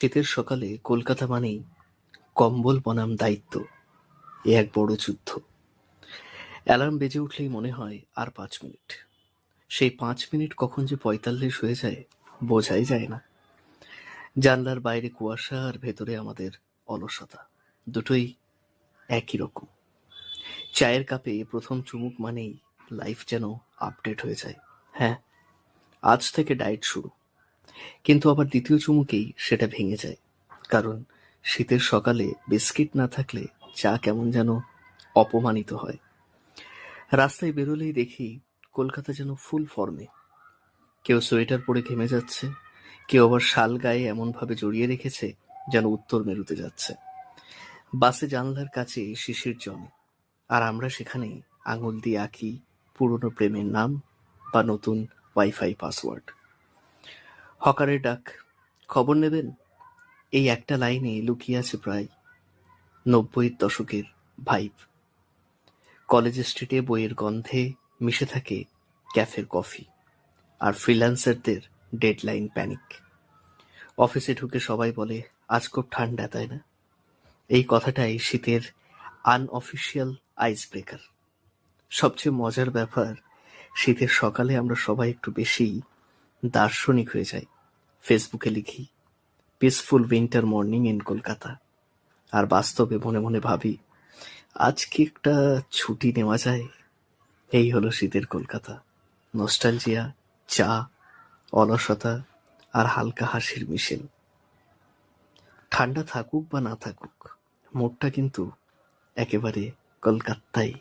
শীতের সকালে কলকাতা মানেই কম্বল বনাম দায়িত্ব। এ এক বড় যুদ্ধ। অ্যালার্ম বেজে উঠলেই মনে হয় আর 5 মিনিট। সেই 5 মিনিট কখন যে 45 হয়ে যায় বোঝাই যায় না। জানলার বাইরে কুয়াশা আর ভেতরে আমাদের অলসতা, দুটোই একই রকম। চায়ের কাপে প্রথম চুমুক মানেই লাইফ যেন আপডেট হয়ে যায়। হ্যাঁ, আজ থেকে ডায়েট শুরু। কিন্তু আবার দ্বিতীয় চুমুকেই সেটা ভেঙে যায়। কারণ শীতের সকালে বিস্কিট না থাকলে চা কেমন যেন অপমানিত হয়। রাস্তায় বেরোলেই দেখি কলকাতা যেন ফুল ফর্মে। কেউ সোয়েটার পরে ঘেমে যাচ্ছে, কেউ আবার শাল গায়ে এমনভাবে জড়িয়ে রেখেছে যেন উত্তর মেরুতে যাচ্ছে। বাসে জানলার কাছে শিশির জমে, আর আমরা সেখানে আঙুল দিয়ে আঁকি পুরনো প্রেমের নাম বা নতুন ওয়াইফাই পাসওয়ার্ড। হকারের ডাক, খবর নেবেন, এই একটা লাইনে লুকিয়ে আছে প্রায় 90-এর দশকের ভাইব। কলেজ স্ট্রিটে বইয়ের গন্ধে মিশে থাকে ক্যাফের কফি, আর ফ্রিল্যান্সারদের ডেডলাইন প্যানিক। অফিসে ঢুকে সবাই বলে, আজ খুব ঠান্ডা, তাই না? এই কথাটাই শীতের আনঅফিসিয়াল আইস ব্রেকার। সবচেয়ে মজার ব্যাপার, শীতের সকালে আমরা সবাই একটু বেশি দার্শনিক হয়ে যাই। ফেসবুকে লিখি, peaceful winter morning in Kolkata, আর বাস্তবে মনে মনে ভাবি, আজ কি একটা ছুটি নেওয়া যায়। এই হলো শীতের কলকাতা। নস্টালজিয়া, চা, অলসতা আর হালকা হাসির মিশেল। ঠান্ডা থাকুক বা না থাকুক, মুডটা কিন্তু একেবারে কলকাতাই।